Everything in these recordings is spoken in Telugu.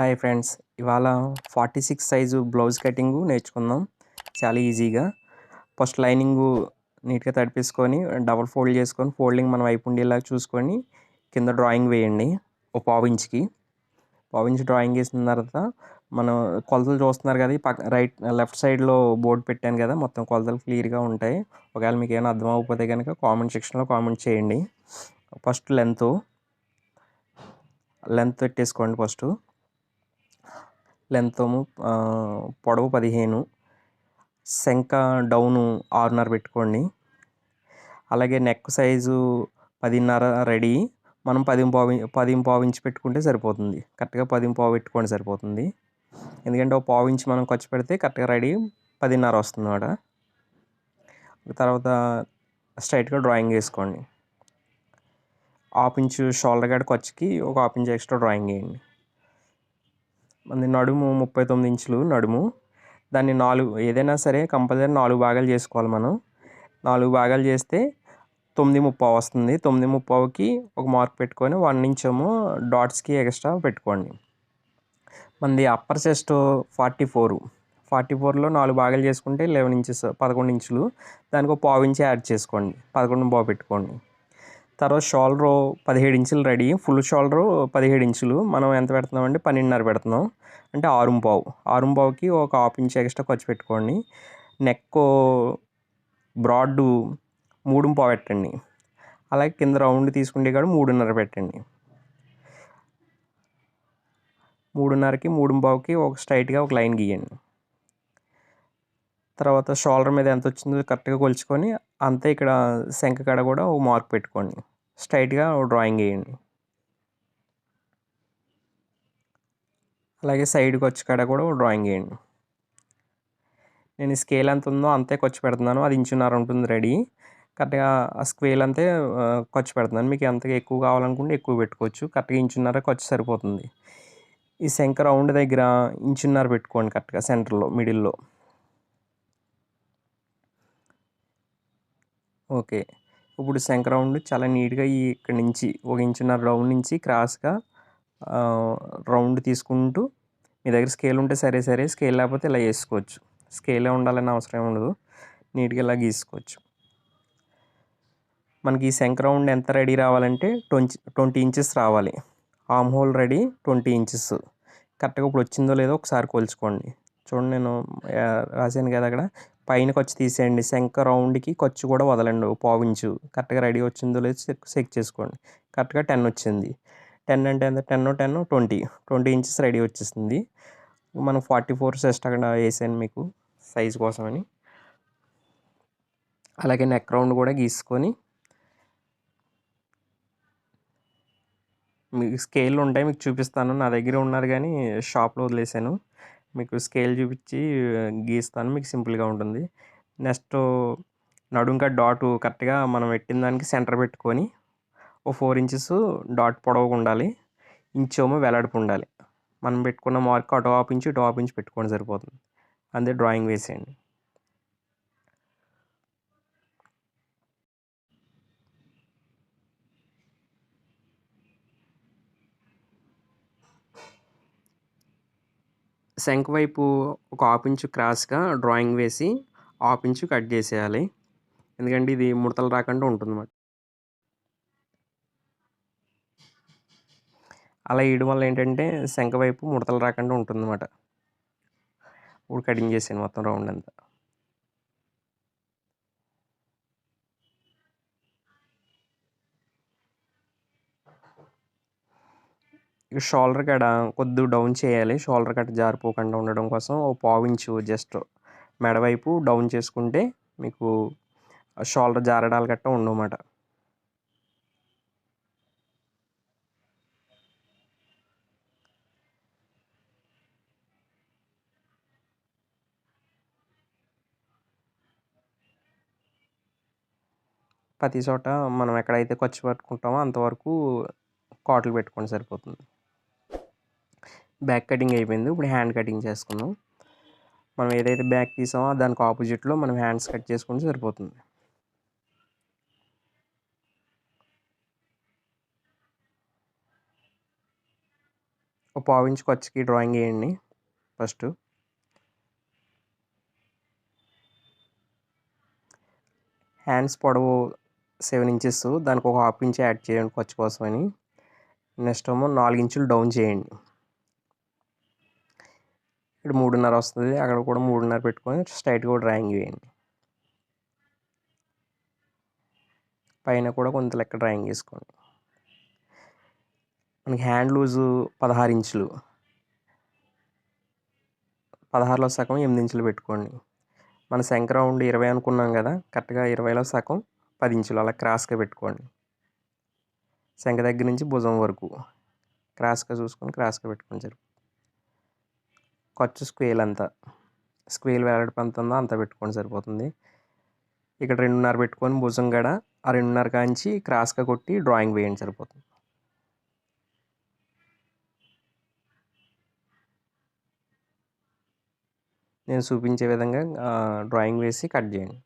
హాయ్ ఫ్రెండ్స్, ఇవాళ 46 సైజు బ్లౌజ్ కటింగు నేర్చుకుందాం. చాలా ఈజీగా. ఫస్ట్ లైనింగు నీట్గా తడిపేసుకొని డబల్ ఫోల్డ్ చేసుకొని ఫోల్డింగ్ మన వైపు ఉండేలాగా చూసుకొని కింద డ్రాయింగ్ వేయండి. ఒక పావించ్కి డ్రాయింగ్ వేసిన తర్వాత మనం కొలతలు చూస్తున్నారు కదా, ఈ పక్క లెఫ్ట్ సైడ్లో బోర్డు పెట్టాను కదా, మొత్తం కొలతలు క్లియర్గా ఉంటాయి. ఒకవేళ మీకు ఏమైనా అర్థం అవ్వకపోతే కనుక కామెంట్ సెక్షన్లో కామెంట్ చేయండి. ఫస్ట్ లెంత్ పెట్టేసుకోండి. ఫస్ట్ లెంత్ పొడవు 15, శంక డౌను 6.5 పెట్టుకోండి. అలాగే నెక్ సైజు 10.5 రెడీ. మనం 10.5 ఇంచ్ పెట్టుకుంటే సరిపోతుంది. కరెక్ట్గా 10.5 పెట్టుకోండి సరిపోతుంది. ఎందుకంటే ఒక పావు ఇంచ్ మనం ఖర్చు పెడితే కరెక్ట్గా రెడీ 10.5 వస్తుంది అన్నమాట. తర్వాత స్ట్రైట్గా డ్రాయింగ్ వేసుకోండి. హాఫ్ ఇంచు షోల్డర్ కాడ ఖర్చుకి ఒక హాఫ్ ఇంచ్ ఎక్స్ట్రా డ్రాయింగ్ వేయండి. మన నడుము 39 ఇంచులు నడుము. దాన్ని 4 ఏదైనా సరే కంపల్సరీ 4 భాగాలు చేసుకోవాలి. మనం 4 భాగాలు చేస్తే 9.5 వస్తుంది. 9.5కి ఒక మార్క్ పెట్టుకొని 1 ఇంచ్ ఏమో డాట్స్కి ఎక్స్ట్రా పెట్టుకోండి. మనది అప్పర్ చెస్ట్ 44లో 4 భాగాలు చేసుకుంటే 11 ఇంచెస్ 11 ఇంచులు. దానికి ఒక పావు ఇంచ్ యాడ్ చేసుకోండి. 11.5 పెట్టుకోండి. తర్వాత షోల్డరు 17 ఇంచులు రెడీ. ఫుల్ షోల్డరు 17 ఇంచులు. మనం ఎంత పెడుతున్నాం అంటే 12.5 పెడుతున్నాం. అంటే 6.5కి ఒక హాఫ్ ఇంచ్ ఎక్స్ట్రా ఖర్చు పెట్టుకోండి. నెక్ బ్రాడ్ 3.5 పెట్టండి. అలాగే కింద రౌండ్ తీసుకుంటే కూడా 3.5 పెట్టండి. 3.5కి 3.5కి ఒక స్ట్రైట్గా ఒక లైన్ గీయండి. తర్వాత షోల్డర్ మీద ఎంత వచ్చిందో కరెక్ట్గా కొలుచుకొని అంతే ఇక్కడ శంఖ కాడ కూడా ఒక మార్క్ పెట్టుకోండి. స్ట్రైట్గా డ్రాయింగ్ వేయండి. అలాగే సైడ్కి వచ్చి కాడ కూడా డ్రాయింగ్ వేయండి. నేను స్కేల్ ఎంత ఉందో అంతే ఖర్చు పెడుతున్నాను. అది 1.5 ఉంటుంది రెడీ. కరెక్ట్గా ఆ స్కేల్ అంతే ఖర్చు పెడుతున్నాను. మీకు ఎంత ఎక్కువ కావాలనుకుంటే ఎక్కువ పెట్టుకోవచ్చు. కరెక్ట్గా 1.5 ఖర్చు సరిపోతుంది. ఈ శంఖ రౌండ్ దగ్గర 1.5 పెట్టుకోండి కరెక్ట్గా సెంటర్లో మిడిల్లో. ఓకే. ఇప్పుడు శంఖ రౌండ్ చాలా నీట్గా ఇక్కడ నుంచి 1.5 రౌండ్ నుంచి క్రాస్గా రౌండ్ తీసుకుంటూ మీ దగ్గర స్కేల్ ఉంటే సరే, స్కేల్ లేకపోతే ఇలా వేసుకోవచ్చు. స్కేలే ఉండాలని అవసరం ఉండదు. నీట్గా ఇలా గీసుకోవచ్చు. మనకి ఈ శంఖ రౌండ్ ఎంత రెడీ రావాలంటే 20 ఇంచెస్ రావాలి. Arm whole ready 20 inches. కరెక్ట్గా ఇప్పుడు వచ్చిందో లేదో ఒకసారి కొలుచుకోండి. చూడండి, నేను రాశాను కదా అక్కడ పైన ఖర్చు తీసేయండి. శంఖ రౌండ్కి ఖర్చు కూడా వదలండి. పావు ఇంచు కరెక్ట్గా రెడీ వచ్చిందో లేదో చెక్ చేసుకోండి. కరెక్ట్గా 10 వచ్చింది. 10 అంటే ఎంత? 20 ఇంచెస్ రెడీ వచ్చేసింది. మనం 44 చెస్ట్ అక్కడ వేసాను మీకు సైజ్ కోసమని. అలాగే నెక్ రౌండ్ కూడా గీసుకొని మీకు స్కేల్ ఉంటాయి, మీకు చూపిస్తాను. నా దగ్గర ఉన్నది కానీ షాప్లో వదిలేసాను. మీకు స్కేల్ చూపించి గీస్తాను, మీకు సింపుల్గా ఉంటుంది. నెక్స్ట్ నడుంకా డాట్ కరెక్ట్గా మనం పెట్టిన దానికి సెంటర్ పెట్టుకొని ఓ 4 ఇంచెస్ డాట్ పొడవుగా ఉండాలి. ఇంచేమో వెడల్పు ఉండాలి. మనం పెట్టుకున్న మార్క్ అటు హాఫ్ ఇంచు ఇటు హాఫ్ ఇంచు పెట్టుకోండి సరిపోతుంది. అంతే డ్రాయింగ్ వేసేయండి. శంఖ వైపు ఒక హాఫ్ ఇంచు క్రాస్గా డ్రాయింగ్ వేసి హాఫ్ ఇంచు కట్ చేసేయాలి. ఎందుకంటే ఇది ముడతలు రాకుండా ఉంటుందన్నమాట. అలా వేయడం వల్ల ఏంటంటే శంఖ వైపు ముడతలు రాకుండా ఉంటుందన్నమాట. ఇప్పుడు కటింగ్ చేసాను మొత్తం రౌండ్ అంతా. ఇక షోల్డర్ కాడ కొద్దిగా డౌన్ చేయాలి. షోల్డర్ కట్ జారిపోకుండా ఉండడం కోసం ఓ పావు ఇంచు జస్ట్ మెడవైపు డౌన్ చేసుకుంటే మీకు షోల్డర్ జారడాలు గట్ట ఉండవన్నమాట. ప్రతి చోట మనం ఎక్కడైతే ఖర్చు పెట్టుకుంటామో అంతవరకు కాట్లు పెట్టుకోండి సరిపోతుంది. బ్యాక్ కటింగ్ అయిపోయింది. ఇప్పుడు హ్యాండ్ కటింగ్ చేసుకుందాం. మనం ఏదైతే బ్యాక్ తీసామో దానికి ఆపోజిట్లో మనం హ్యాండ్స్ కట్ చేసుకుంటే సరిపోతుంది. ఒక పావించి ఖర్చుకి డ్రాయింగ్ వేయండి ఫస్ట్. హ్యాండ్స్ పొడవు 7 ఇంచెస్, దానికి ఒక హాఫ్ ఇంచ్ యాడ్ చేయండి ఖర్చు కోసమని. నెక్స్ట్ ఏమో 4 ఇంచులు డౌన్ చేయండి. ఇక్కడ 3.5 వస్తుంది, అక్కడ కూడా 3.5 పెట్టుకొని స్ట్రైట్గా డ్రాయింగ్ వేయండి. పైన కూడా కొంత లెక్క డ్రాయింగ్ వేసుకోండి. మనకి హ్యాండ్ లూజు 16 ఇంచులు, 16లో సగం 8 ఇంచులు పెట్టుకోండి. మన శంఖ రౌండ్ 20 అనుకున్నాం కదా, కరెక్ట్గా 20లో సగం 10 ఇంచులు అలా క్రాస్గా పెట్టుకోండి. శంఖ దగ్గర నుంచి భుజం వరకు క్రాస్గా చూసుకొని క్రాస్గా పెట్టుకొని సరిపోతుంది. ఖర్చు స్క్వేల్ అంతా, స్క్వేల్ వెడల్పు ఎంత ఉందో అంత పెట్టుకొని సరిపోతుంది. ఇక్కడ 2.5 పెట్టుకొని భుజం గడ ఆ 2.5 కాంచి క్రాస్గా కొట్టి డ్రాయింగ్ వేయండి సరిపోతుంది. నేను చూపించే విధంగా డ్రాయింగ్ వేసి కట్ చేయండి.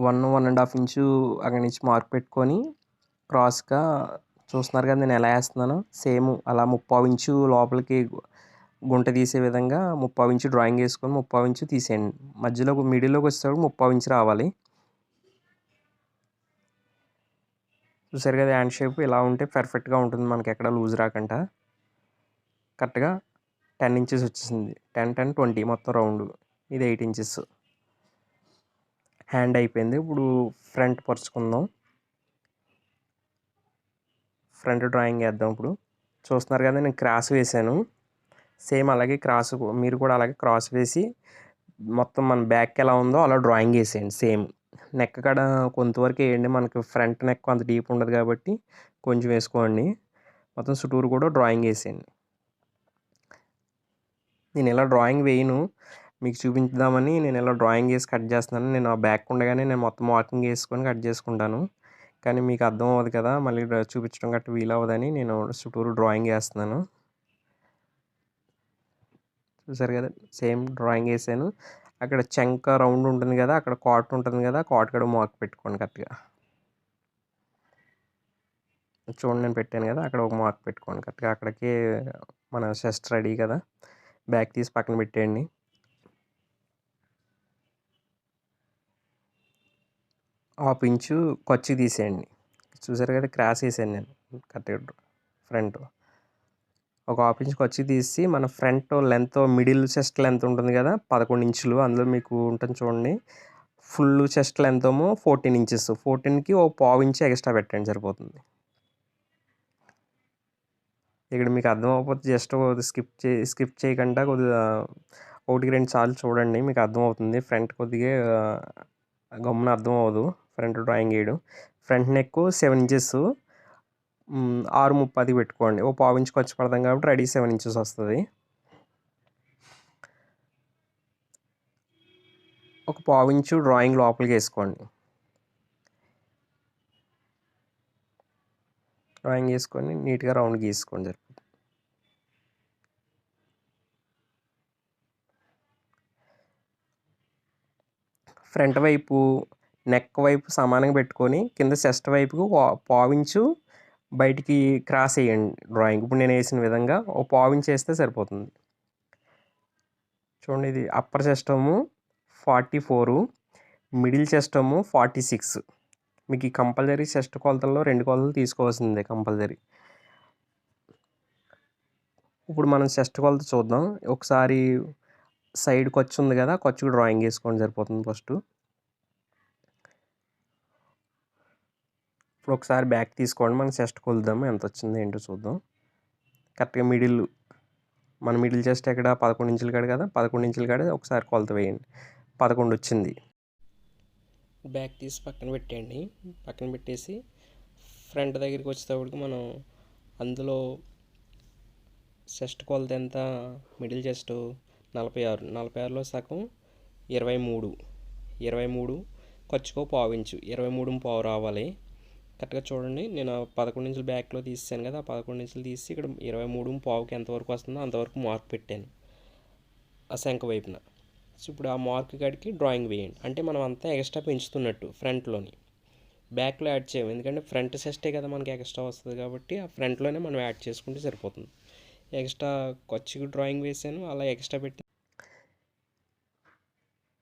వన్ 1.5 ఇంచు అక్కడి నుంచి మార్క్ పెట్టుకొని క్రాస్గా చూస్తున్నారు కదా నేను ఎలా వేస్తున్నానో, సేమ్ అలా 3/4 ఇంచు లోపలికి గుంట తీసే విధంగా 3/4 ఇంచు డ్రాయింగ్ వేసుకొని 3/4 ఇంచు తీసేయండి. మధ్యలో మిడిల్లోకి వచ్చేటప్పుడు 3/4 ఇంచు రావాలి. చూసారు కదా హ్యాండ్ షేప్ ఇలా ఉంటే పర్ఫెక్ట్గా ఉంటుంది, మనకి ఎక్కడ లూజ్ రాకుండా. కరెక్ట్గా 10 ఇంచెస్ వచ్చేసింది. 10, 10, 20 మొత్తం రౌండ్. ఇది 8 ఇంచెస్. హ్యాండ్ అయిపోయింది. ఇప్పుడు ఫ్రంట్ పరుచుకుందాం. ఫ్రంట్ డ్రాయింగ్ వేద్దాం. ఇప్పుడు చూస్తున్నారు కదా నేను క్రాస్ వేసాను. సేమ్ అలాగే క్రాస్ మీరు కూడా అలాగే క్రాస్ వేసి మొత్తం మన బ్యాక్ ఎలా ఉందో అలా డ్రాయింగ్ వేసేయండి. సేమ్ నెక్ కాడ కొంతవరకు వేయండి, మనకి ఫ్రంట్ నెక్ అంత డీప్ ఉండదు కాబట్టి కొంచెం వేసుకోండి. మొత్తం చుట్టూరు కూడా డ్రాయింగ్ వేసేయండి. నేను ఇలా డ్రాయింగ్ వేయను, మీకు చూపించుదామని నేను ఇలా డ్రాయింగ్ వేసి కట్ చేస్తున్నాను. నేను ఆ బ్యాక్ ఉండగానే నేను మొత్తం మార్కింగ్ వేసుకొని కట్ చేసుకుంటాను, కానీ మీకు అర్థం అవ్వదు కదా, మళ్ళీ చూపించడం గట్రా వీలు అవ్వదని నేను చుట్టూరు డ్రాయింగ్ వేస్తున్నాను. చూసారు కదా సేమ్ డ్రాయింగ్ వేసాను. అక్కడ చంక రౌండ్ ఉంటుంది కదా, అక్కడ కాట్ ఉంటుంది కదా, కాట్ కూడా మార్క్ పెట్టుకోండి కరెక్ట్గా. చూడండి నేను పెట్టాను కదా, అక్కడ ఒక మార్క్ పెట్టుకోండి కరెక్ట్గా. అక్కడికి మన చెస్ట్ రెడీ కదా, బ్యాక్ తీసి పక్కన పెట్టేయండి. హాఫ్ ఇంచు ఖర్చు తీసేయండి. చూసారు కదా క్రాస్ వేసాను నేను కరెక్ట్గా ఫ్రంట్. ఒక హాఫ్ ఇంచ్ ఖర్చు తీసి మన front length middle chest length ఉంటుంది కదా 11 ఇంచులు, అందులో మీకు ఉంటుంది చూడండి. ఫుల్ చెస్ట్ లెంత్ ఏమో 14 ఇంచెస్. 14కి ఒక పావు ఇంచు ఎక్స్ట్రా పెట్టండి సరిపోతుంది. ఇక్కడ మీకు అర్థం అవ్వకపోతే జస్ట్ స్కిప్ చేయకుండా కొద్దిగా 1-2 సార్లు చూడండి, మీకు అర్థమవుతుంది. ఫ్రంట్ కొద్దిగా గమ్మున అర్థం అవ్వదు ఫ్రంట్ డ్రాయింగ్ వేయడం. ఫ్రంట్ నెక్ 7 ఇంచెస్ 6.30 పెట్టుకోండి. ఓ పావు ఇంచు ఖర్చు పడతాం కాబట్టి రెడీ 7 ఇంచెస్ వస్తుంది. ఒక పావు ఇంచు డ్రాయింగ్ లోపలికి వేసుకోండి. డ్రాయింగ్ వేసుకొని నీట్గా రౌండ్ గీసుకోండి సరిపోతుంది. ఫ్రంట్ వైపు నెక్ వైపు సమానంగా పెట్టుకొని కింద చెస్ట్ వైపుకు పావించు బయటికి క్రాస్ వేయండి డ్రాయింగ్. ఇప్పుడు నేను వేసిన విధంగా ఓ పావించి వేస్తే సరిపోతుంది. చూడండి ఇది అప్పర్ చెస్ట్ ఏమో 44, మిడిల్ చెస్ట్ ఏమో 46. మీకు ఈ కంపల్సరీ చెస్ట్ కొలతల్లో 2 కొలతలు తీసుకోవాల్సిందే కంపల్సరీ. ఇప్పుడు మనం చెస్ట్ కొలత చూద్దాం. ఒకసారి సైడ్ ఖర్చు ఉంది కదా, ఖర్చుకు డ్రాయింగ్ వేసుకోండి సరిపోతుంది ఫస్ట్. ఇప్పుడు ఒకసారి బ్యాక్ తీసుకోండి, మనం చెస్ట్ కొలుద్దాము ఎంత వచ్చిందో ఏంటో చూద్దాం. కరెక్ట్గా మన మిడిల్ చెస్ట్ ఎక్కడ 11 ఇంచులు కాడ కదా, 11 ఇంచులు కాడ ఒకసారి కొలత వేయండి. 11 వచ్చింది. బ్యాక్ తీసి పక్కన పెట్టేయండి. పక్కన పెట్టేసి ఫ్రంట్ దగ్గరికి వచ్చేటప్పటికి మనం అందులో చెస్ట్ కొలత ఎంత, మిడిల్ చెస్ట్ 46, 46లో సగం 23, 23, ఖర్చుకో పావించు, 23.5 రావాలి. కరెక్ట్గా చూడండి, నేను 11 ఇంచులు బ్యాక్లో తీసాను కదా, ఆ 11 ఇంచులు తీసి ఇక్కడ 23.5కి ఎంతవరకు వస్తుందో అంతవరకు మార్క్ పెట్టాను ఆ శంఖ వైపున. సో ఇప్పుడు ఆ మార్క్ కాడికి డ్రాయింగ్ వేయండి. అంటే మనం అంతా ఎక్స్ట్రా పెంచుతున్నట్టు ఫ్రంట్లోని, బ్యాక్లో యాడ్ చేయము, ఎందుకంటే ఫ్రంట్ సెస్టే కదా మనకి ఎక్స్ట్రా వస్తుంది కాబట్టి ఆ ఫ్రంట్లోనే మనం యాడ్ చేసుకుంటే సరిపోతుంది. ఎక్స్ట్రా ఖర్చుకి డ్రాయింగ్ వేసాను, అలా ఎక్స్ట్రా పెట్టి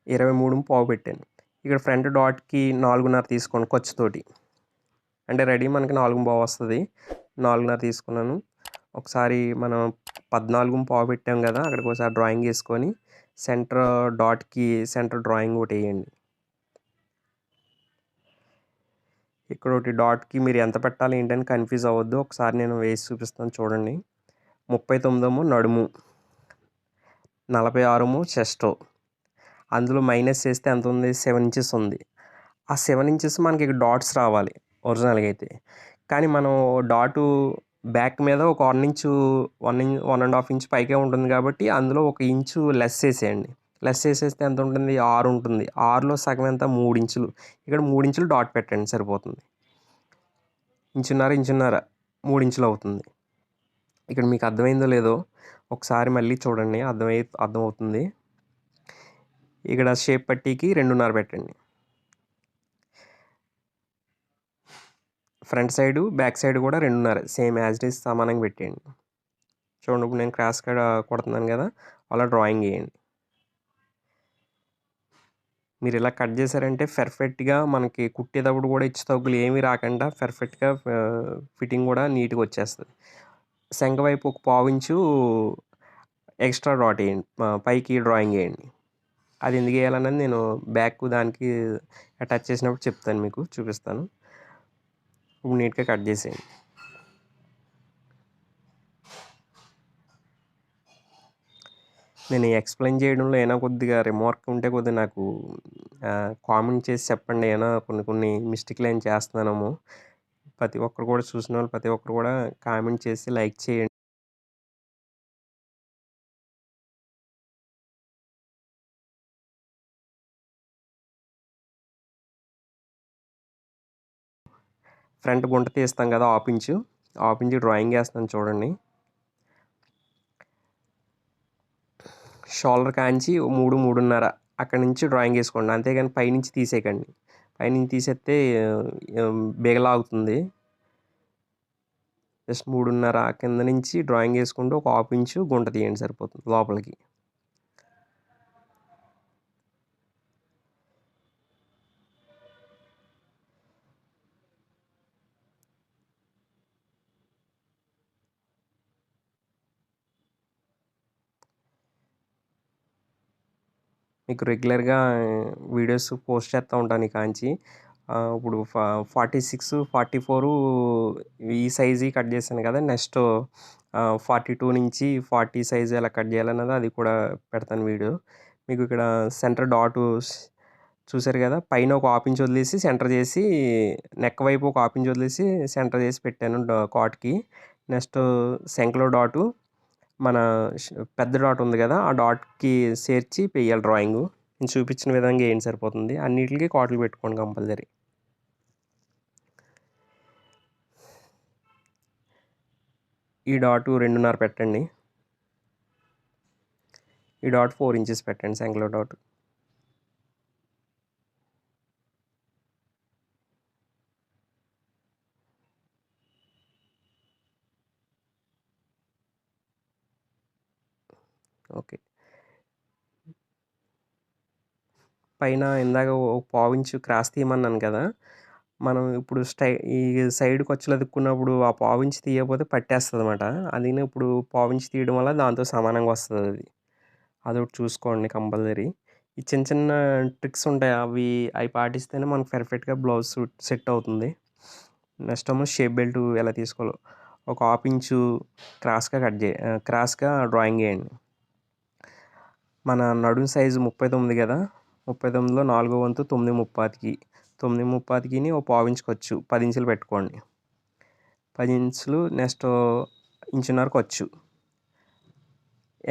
23.5 పెట్టాను. ఇక్కడ ఫ్రంట్ డాట్కి 4.5 తీసుకోండి ఖర్చుతోటి, అంటే రెడీ మనకి 4.5 వస్తుంది. 4.5 తీసుకున్నాను. ఒకసారి మనం 14.5 పెట్టాం కదా, అక్కడికి ఒకసారి డ్రాయింగ్ వేసుకొని సెంటర్ డాట్కి సెంటర్ డ్రాయింగ్ ఒకటి వేయండి. ఇక్కడ ఒకటి డాట్కి మీరు ఎంత పెట్టాలి ఏంటని కన్ఫ్యూజ్ అవ్వద్దు, ఒకసారి నేను వేసి చూపిస్తాను చూడండి. 39 నడుము, 46 చెస్ట్. అందులో మైనస్ చేస్తే ఎంత ఉంది, 7 ఇంచెస్ ఉంది. ఆ 7 ఇంచెస్ మనకి డాట్స్ రావాలి ఒరిజినల్గా అయితే. కానీ మనం డాటు బ్యాక్ మీద ఒక 1.5 ఇంచ్ పైకే ఉంటుంది కాబట్టి అందులో 1 ఇంచు లెస్ చేసేయండి. లెస్ చేసేస్తే ఎంత ఉంటుంది, 6 ఉంటుంది. 6లో సగం ఎంత, 3 ఇంచులు. ఇక్కడ 3 ఇంచులు డాట్ పెట్టండి సరిపోతుంది. ఇంచున్నర 3 ఇంచులు అవుతుంది. ఇక్కడ మీకు అర్థమైందో లేదో ఒకసారి మళ్ళీ చూడండి, అర్థమవుతుంది. ఇక్కడ షేప్ పట్టీకి 2.5 పెట్టండి. ఫ్రంట్ సైడు బ్యాక్ సైడ్ కూడా 2.5 సేమ్ యాజ్ ఇట్ ఈస్ సమానంగా పెట్టేయండి. చూడండి, ఇప్పుడు నేను క్రాస్ కట్ కొడుతున్నాను కదా, అలా డ్రాయింగ్ వేయండి. మీరు ఇలా కట్ చేశారంటే పర్ఫెక్ట్గా మనకి కుట్టేటప్పుడు కూడా హెచ్చు తగ్గులు ఏమీ రాకుండా పర్ఫెక్ట్గా ఫిట్టింగ్ కూడా నీట్గా వచ్చేస్తుంది. శంఖ వైపు ఒక 1/4 ఇంచు ఎక్స్ట్రా డాట్ వేయండి, పైకి డ్రాయింగ్ వేయండి. అది ఎందుకు వేయాలన్నది నేను బ్యాక్ దానికి అటాచ్ చేసినప్పుడు చెప్తాను, మీకు చూపిస్తాను. ఇప్పుడు నీట్గా కట్ చేసేయండి. నేను ఎక్స్ప్లెయిన్ చేయడంలో ఏమైనా కొద్దిగా రిమార్క్ ఉంటే కొద్దిగా నాకు కామెంట్ చేసి చెప్పండి. ఏమైనా కొన్ని మిస్టేక్లు ఏం చేస్తున్నానేమో. ప్రతి ఒక్కరు కూడా చూసిన వాళ్ళు ప్రతి ఒక్కరు కూడా కామెంట్ చేసి లైక్ చేయండి. ఫ్రంట్ గుంట తీస్తాం కదా, 1/2 ఇంచు డ్రాయింగ్ వేస్తాను చూడండి. షోల్డర్ కాంచి 3.5 అక్కడి నుంచి డ్రాయింగ్ వేసుకోండి, అంతేగాని పైనుంచి తీసేయకండి. పైనుంచి తీసేస్తే బిగలాగుతుంది. జస్ట్ 3.5 కింద నుంచి డ్రాయింగ్ వేసుకుంటూ ఒక 1/2 ఇంచు గుంట తీయండి సరిపోతుంది లోపలికి. మీకు రెగ్యులర్గా వీడియోస్ పోస్ట్ చేస్తూ ఉంటాను ఈ కాంచి. ఇప్పుడు 46, 44 ఈ సైజు కట్ చేశాను కదా, నెక్స్ట్ 42 నుంచి 40 సైజు ఎలా కట్ చేయాలన్నది అది కూడా పెడతాను వీడియో. మీకు ఇక్కడ సెంటర్ డాటు చూసారు కదా, పైన ఒక 1/2 ఇంచ్ వదిలేసి సెంటర్ చేసి, నెక్ వైపు ఒక 1/2 ఇంచ్ వదిలేసి సెంటర్ చేసి పెట్టాను కాట్కి. నెక్స్ట్ శంఖలో డాటు మన పెద్ద డాట్ ఉంది కదా, ఆ డాట్కి చేర్చి వేయాలి డ్రాయింగు. నేను చూపించిన విధంగా వేయండి సరిపోతుంది. అన్నిటికీ కాట్లు పెట్టుకోండి కంపల్సరీ. ఈ డాటు 2.5 పెట్టండి. ఈ డాట్ 4 ఇంచెస్ పెట్టండి శంఖలో డాట్. ఓకే, పైన ఇందాక 1/4 ఇంచు క్రాస్ తీయమన్నాను కదా, మనం ఇప్పుడు ఈ సైడ్ ఖర్చులు అతుక్కున్నప్పుడు ఆ 1/4 ఇంచ్ తీయకపోతే పట్టేస్తుంది అన్నమాట. అది ఇప్పుడు 1/4 ఇంచ్ తీయడం వల్ల దాంతో సమానంగా వస్తుంది అది. అదొకటి చూసుకోండి కంపల్సరీ. ఈ చిన్న చిన్న ట్రిక్స్ ఉంటాయి, అవి పాటిస్తేనే మనకు పర్ఫెక్ట్గా బ్లౌజ్ సెట్ అవుతుంది. నెక్స్ట్ ఏమో షేప్ బెల్ట్ ఎలా తీసుకోవాలో ఒక 1/2 ఇంచు క్రాస్గా డ్రాయింగ్ వేయండి. మన నడుము సైజు 39 కదా, 39లో 4వ వంతు 9.35కి, 9.35కి ఒక 1/4 ఇంచ్ ఖర్చు, 10 ఇంచులు పెట్టుకోండి. 10 ఇంచులు నెక్స్ట్ 1.5 ఇంచ్ ఖర్చు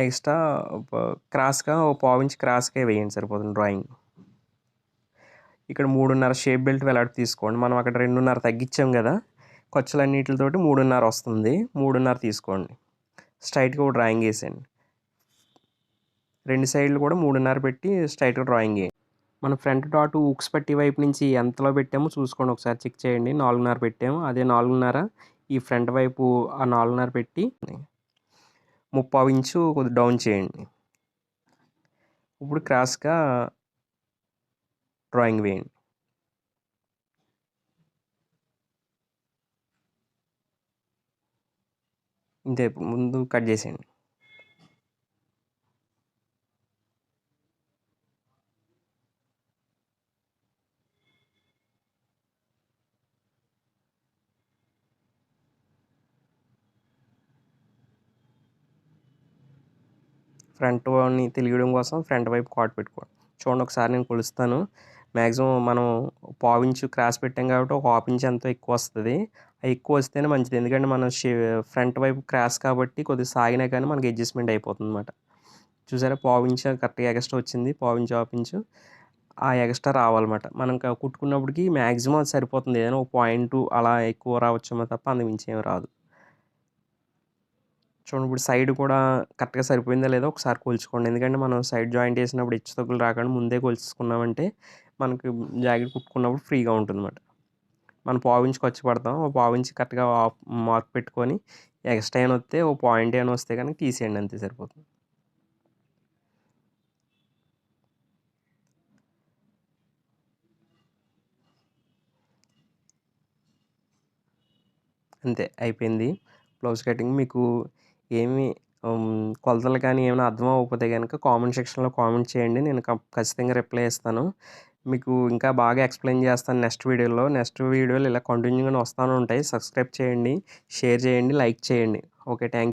ఎక్స్ట్రా క్రాస్గా ఒక 1/4 ఇంచ్ క్రాస్గా వేయండి సరిపోతుంది డ్రాయింగ్. ఇక్కడ 3.5 షేప్ బెల్ట్ వెలాడి తీసుకోండి. మనం అక్కడ 2.5 తగ్గించాం కదా, ఖర్చులన్నిటితోటి 3.5 వస్తుంది. 3.5 తీసుకోండి. స్ట్రైట్గా ఒక డ్రాయింగ్ వేసేయండి. 2 సైడ్లు కూడా 3.5 పెట్టి స్ట్రైట్గా డ్రాయింగ్ వేయండి. మన ఫ్రంట్ డాట్ ఉక్స్ పట్టి వైపు నుంచి ఎంతలో పెట్టామో చూసుకోండి, ఒకసారి చెక్ చేయండి. 4.5 పెట్టాము. అదే 4.5 ఈ ఫ్రంట్ వైపు ఆ 4.5 పెట్టి 3/4 ఇంచు కొద్దిగా డౌన్ చేయండి. ఇప్పుడు క్రాస్గా డ్రాయింగ్ వేయండి. ఇంతే, ముందు కట్ చేసేయండి. ఫ్రంట్ వాడిని తెలియడం కోసం ఫ్రంట్ వైపు కాట్ పెట్టుకోండి. చూడండి, ఒకసారి నేను కొలుస్తాను. మ్యాక్సిమం మనం 1/4 ఇంచు క్రాస్ పెట్టాం కాబట్టి ఒక 1/2 ఇంచ్ ఎంతో ఎక్కువ వస్తుంది. ఎక్కువ వస్తేనే మంచిది, ఎందుకంటే మనం ఫ్రంట్ వైపు క్రాస్ కాబట్టి కొద్దిగా సాగినా కానీ మనకి అడ్జస్ట్మెంట్ అయిపోతుంది అన్నమాట. చూసారా, 1/4 ఇంచు కరెక్ట్గా ఎక్స్ట్రా వచ్చింది. 1/4 ఇంచు 1/2 ఇంచు ఆ ఎక్స్ట్రా రావాలన్నమాట. మనం కుట్టుకున్నప్పటికి మ్యాక్సిమం అది సరిపోతుంది. ఏదైనా ఒక పాయింట్ అలా ఎక్కువ రావచ్చేమో తప్ప అందు మించి ఏం రాదు. చూడండి, ఇప్పుడు సైడ్ కూడా కరెక్ట్గా సరిపోయిందా లేదో ఒకసారి కొలుచుకోండి. ఎందుకంటే మనం సైడ్ జాయింట్ వేసినప్పుడు హెచ్చు తగ్గులు రాకుండా ముందే కొలుచుకున్నామంటే మనకి జాకెట్ కుట్టుకున్నప్పుడు ఫ్రీగా ఉంటుందన్నమాట. మనం 1/4 ఇంచు ఖర్చు పడతాం. ఒక 1/4 ఇంచు కరెక్ట్గా మార్క్ పెట్టుకొని ఎక్స్ట్రా అయినా వస్తే ఒక పాయింట్ అయినా వస్తే కనుక తీసేయండి, అంతే సరిపోతుంది. అంతే అయిపోయింది బ్లౌజ్ కటింగ్. మీకు ఏమి కొలతలు కానీ ఏమైనా అర్థం అవ్వకపోతే కనుక కామెంట్ సెక్షన్లో కామెంట్ చేయండి, నేను ఖచ్చితంగా రిప్లై ఇస్తాను. మీకు ఇంకా బాగా ఎక్స్ప్లెయిన్ చేస్తాను నెక్స్ట్ వీడియోలో. ఇలా కంటిన్యూగా వస్తూనే ఉంటాయి. సబ్స్క్రైబ్ చేయండి, షేర్ చేయండి, లైక్ చేయండి. Okay, thank you.